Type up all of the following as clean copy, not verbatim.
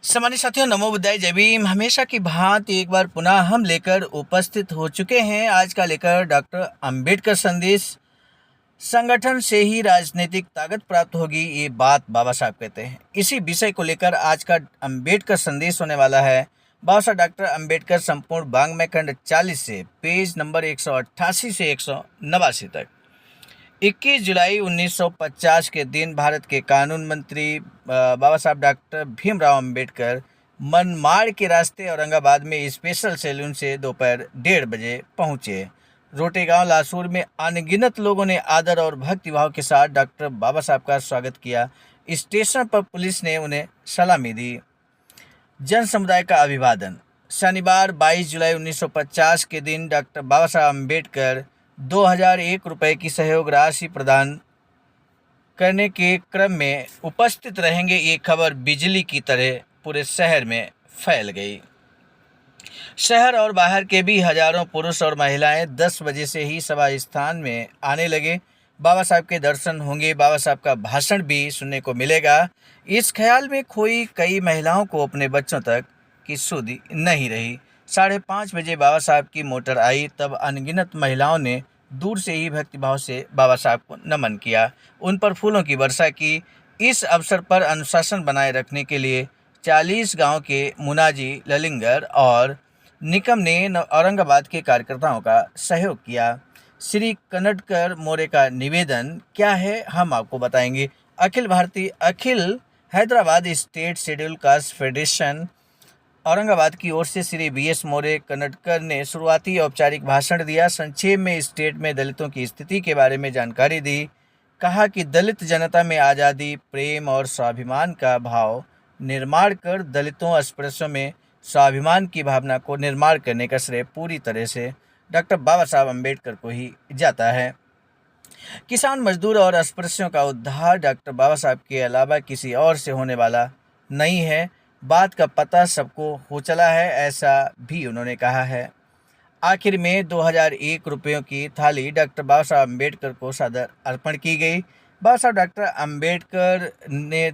सामान्य साथियों, नमो बुद्धाय, जय भीम। हमेशा की भांति एक बार पुनः हम लेकर उपस्थित हो चुके हैं। आज का लेकर डॉक्टर अंबेडकर संदेश। संगठन से ही राजनीतिक ताकत प्राप्त होगी, ये बात बाबा साहब कहते हैं। इसी विषय को लेकर आज का अंबेडकर संदेश होने वाला है। बाबा साहब डॉक्टर अंबेडकर संपूर्ण वाङ्मय खंड 40 से पेज नंबर 188 से 189 तक। 21 जुलाई 1950 के दिन भारत के कानून मंत्री बाबा साहब डॉक्टर भीमराव अंबेडकर मनमाड़ के रास्ते औरंगाबाद में स्पेशल सैलून से दोपहर 1:30 बजे पहुंचे। रोटेगांव लासूर में अनगिनत लोगों ने आदर और भक्तिभाव के साथ डॉक्टर बाबा साहब का स्वागत किया। स्टेशन पर पुलिस ने उन्हें सलामी दी। जन समुदाय का अभिवादन। शनिवार 22 जुलाई 1950 के दिन डॉक्टर बाबा साहब अम्बेडकर 2001 रुपये की सहयोग राशि प्रदान करने के क्रम में उपस्थित रहेंगे, ये खबर बिजली की तरह पूरे शहर में फैल गई। शहर और बाहर के भी हजारों पुरुष और महिलाएं 10 बजे से ही सभा स्थान में आने लगे। बाबा साहब के दर्शन होंगे, बाबा साहब का भाषण भी सुनने को मिलेगा। इस ख्याल में खोई कई महिलाओं को अपने बच्चों तक की सुधि नहीं रही। 5:30 बजे बाबा साहब की मोटर आई, तब अनगिनत महिलाओं ने दूर से ही भक्तिभाव से बाबा साहब को नमन किया, उन पर फूलों की वर्षा की। इस अवसर पर अनुशासन बनाए रखने के लिए 40 गांव के मुनाजी, ललिंगर और निकम ने औरंगाबाद के कार्यकर्ताओं का सहयोग किया। श्री कन्नडकर मोरे का निवेदन क्या है, हम आपको बताएंगे। अखिल Hyderabad state scheduled caste federation Aurangabad की ओर से श्री BS मोरे कन्नडकर ने शुरुआती औपचारिक भाषण दिया। संक्षेप में स्टेट में दलितों की स्थिति के बारे में जानकारी दी। कहा कि दलित जनता में आज़ादी, प्रेम और स्वाभिमान का भाव निर्माण कर दलितों अस्पृश्यों में स्वाभिमान की भावना को निर्माण करने का श्रेय पूरी तरह से डॉक्टर बाबा साहब अम्बेडकर को ही जाता है। किसान, मजदूर और अस्पृश्यों का उद्धार डॉक्टर बाबा साहब के अलावा किसी और से होने वाला नहीं है। बात का पता सबको हो चला है, ऐसा भी उन्होंने कहा है। आखिर में 2001 रुपयों की थाली डॉक्टर बाबा साहब अम्बेडकर को सादर अर्पण की गई। बाबा साहब डॉक्टर अम्बेडकर ने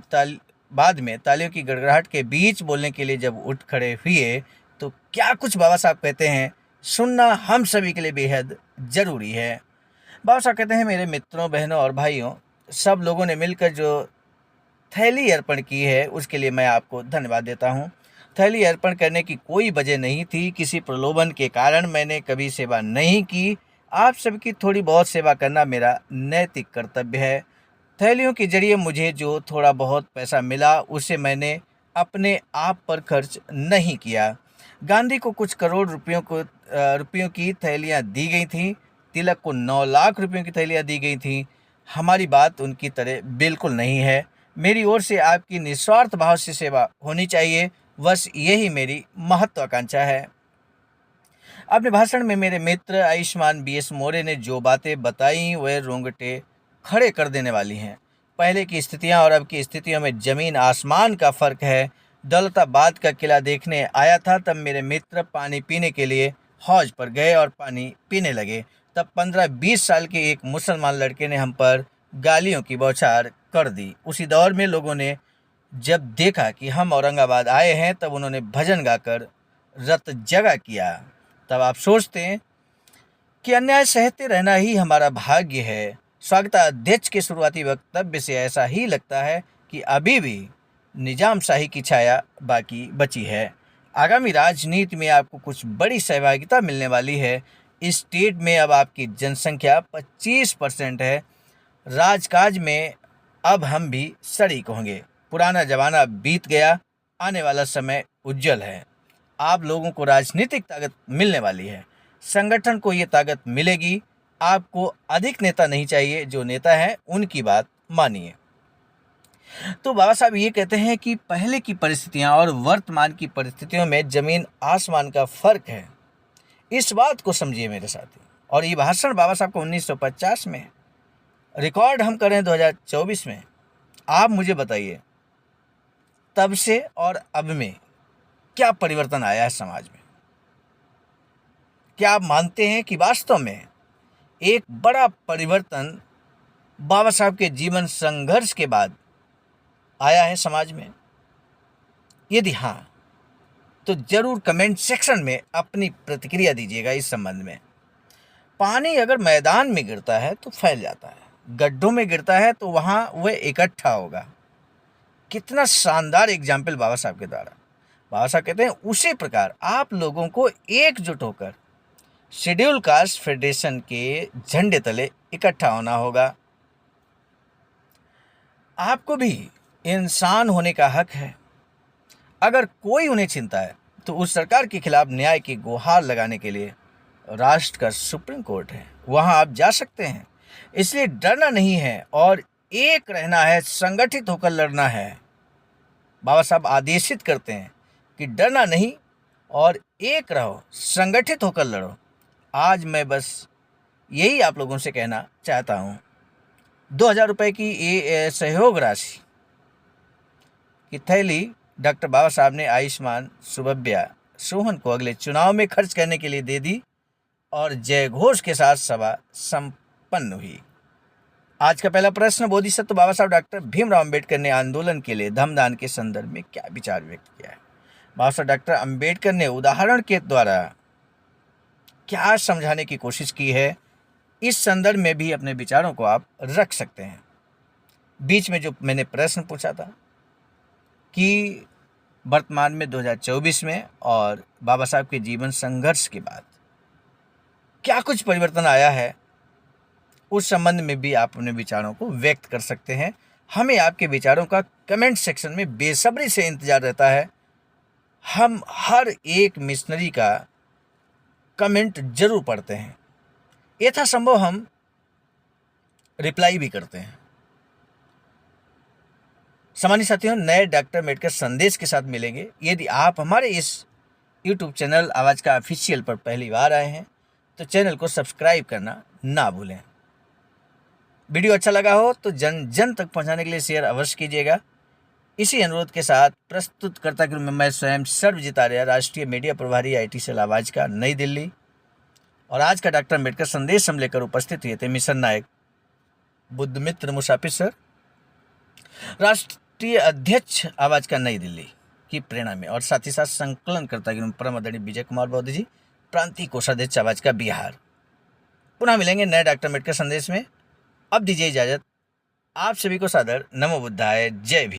बाद में तालियों की गड़गड़ाहट के बीच बोलने के लिए जब उठ खड़े हुए तो क्या कुछ बाबा साहब कहते हैं, सुनना हम सभी के लिए बेहद ज़रूरी है। बाबा साहब कहते हैं, मेरे मित्रों, बहनों और भाइयों, सब लोगों ने मिलकर जो थैली अर्पण की है उसके लिए मैं आपको धन्यवाद देता हूँ। थैली अर्पण करने की कोई वजह नहीं थी, किसी प्रलोभन के कारण मैंने कभी सेवा नहीं की। आप सबकी थोड़ी बहुत सेवा करना मेरा नैतिक कर्तव्य है। थैलियों के जरिए मुझे जो थोड़ा बहुत पैसा मिला उसे मैंने अपने आप पर खर्च नहीं किया। गांधी को कुछ करोड़ रुपयों की थैलियाँ दी गई थीं। तिलक को 9 लाख रुपयों की थैलियाँ दी गई थीं। हमारी बात उनकी तरह बिल्कुल नहीं है। मेरी ओर से आपकी निस्वार्थ भाव से सेवा होनी चाहिए, बस यही मेरी महत्वाकांक्षा है। अपने भाषण में मेरे मित्र आयुष्मान BS मोरे ने जो बातें बताई वह रोंगटे खड़े कर देने वाली हैं। पहले की स्थितियां और अब की स्थितियों में ज़मीन आसमान का फ़र्क है। दौलताबाद का किला देखने आया था, तब मेरे मित्र पानी पीने के लिए हौज पर गए और पानी पीने लगे। तब 15-20 साल के एक मुसलमान लड़के ने हम पर गालियों की बौछार कर दी। उसी दौर में लोगों ने जब देखा कि हम औरंगाबाद आए हैं, तब उन्होंने भजन गाकर रत जगा किया। तब आप सोचते हैं कि अन्याय सहते रहना ही हमारा भाग्य है। स्वागताध्यक्ष के शुरुआती वक्तव्य से ऐसा ही लगता है कि अभी भी निजामशाही की छाया बाकी बची है। आगामी राजनीति में आपको कुछ बड़ी सहभागिता मिलने वाली है। इस स्टेट में अब आपकी जनसंख्या 25% है। राजकाज में अब हम भी शरीक होंगे। पुराना जमाना बीत गया, आने वाला समय उज्जवल है। आप लोगों को राजनीतिक ताकत मिलने वाली है। संगठन को ये ताकत मिलेगी। आपको अधिक नेता नहीं चाहिए, जो नेता हैं उनकी बात मानिए। तो बाबा साहब ये कहते हैं कि पहले की परिस्थितियां और वर्तमान की परिस्थितियों में ज़मीन आसमान का फ़र्क है। इस बात को समझिए मेरे साथी। और ये भाषण बाबा साहब को 1950 में, रिकॉर्ड हम करें 2024 में। आप मुझे बताइए, तब से और अब में क्या परिवर्तन आया है समाज में? क्या आप मानते हैं कि वास्तव में एक बड़ा परिवर्तन बाबा साहब के जीवन संघर्ष के बाद आया है समाज में? यदि हाँ, तो ज़रूर कमेंट सेक्शन में अपनी प्रतिक्रिया दीजिएगा इस संबंध में। पानी अगर मैदान में गिरता है तो फैल जाता है, गड्ढों में गिरता है तो वहाँ वह इकट्ठा होगा। कितना शानदार एग्जाम्पल बाबा साहब के द्वारा। बाबा साहब कहते हैं उसी प्रकार आप लोगों को एकजुट होकर शेड्यूल कास्ट फेडरेशन के झंडे तले इकट्ठा होना होगा। आपको भी इंसान होने का हक है। अगर कोई उन्हें चिंता है तो उस सरकार के खिलाफ न्याय की गुहार लगाने के लिए राष्ट्र का सुप्रीम कोर्ट है, वहां आप जा सकते हैं। इसलिए डरना नहीं है और एक रहना है, संगठित होकर लड़ना है। बाबा साहब आदेशित करते हैं कि डरना नहीं और एक रहो, संगठित होकर लड़ो। आज मैं बस यही आप लोगों से कहना चाहता हूँ। 2000 रुपये की ये सहयोग राशि की थैली डॉक्टर बाबा साहब ने आयुष्मान सुबब्या सोहन को अगले चुनाव में खर्च करने के लिए दे दी और जय घोष के साथ सभा संपन्न हुई। आज का पहला प्रश्न, बोधिसत्व बाबा साहब डॉक्टर भीमराव अंबेडकर ने आंदोलन के लिए धमदान के संदर्भ में क्या विचार व्यक्त किया है? बाबा साहब डॉक्टर अंबेडकर ने उदाहरण के द्वारा क्या समझाने की कोशिश की है, इस संदर्भ में भी अपने विचारों को आप रख सकते हैं। बीच में जो मैंने प्रश्न पूछा था कि वर्तमान में 2024 में और बाबा साहब के जीवन संघर्ष के बाद क्या कुछ परिवर्तन आया है, उस संबंध में भी आप अपने विचारों को व्यक्त कर सकते हैं। हमें आपके विचारों का कमेंट सेक्शन में बेसब्री से इंतजार रहता है। हम हर एक मिशनरी का कमेंट जरूर पढ़ते हैं, यथासंभव हम रिप्लाई भी करते हैं। सामान्य साथियों, नए डॉक्टर अम्बेडकर संदेश के साथ मिलेंगे। यदि आप हमारे इस YouTube चैनल आवाज़ का ऑफिशियल पर पहली बार आए हैं तो चैनल को सब्सक्राइब करना ना भूलें। वीडियो अच्छा लगा हो तो जन जन तक पहुंचाने के लिए शेयर अवश्य कीजिएगा। इसी अनुरोध के साथ प्रस्तुतकर्ता के रूप में मैं स्वयं सर्वजीत आर्य, राष्ट्रीय मीडिया प्रभारी IT सेल आवाज़ का, नई दिल्ली। और आज का डॉक्टर अम्बेडकर संदेश हम लेकर उपस्थित हुए थे मिशन नायक बुद्धमित्र मुसाफिर सर, राष्ट्रीय अध्यक्ष आवाज़ का नई दिल्ली की प्रेरणा में, और साथ ही साथ संकलनकर्ता के रूप में परम आदरणीय विजय कुमार बौद्ध जी, प्रांतीय कोषाध्यक्ष आवाज़ का बिहार। पुनः मिलेंगे नए डॉक्टर अम्बेडकर संदेश में। अब दीजिए इजाज़त। आप सभी को सादर नमो बुद्धाय, जय भीम।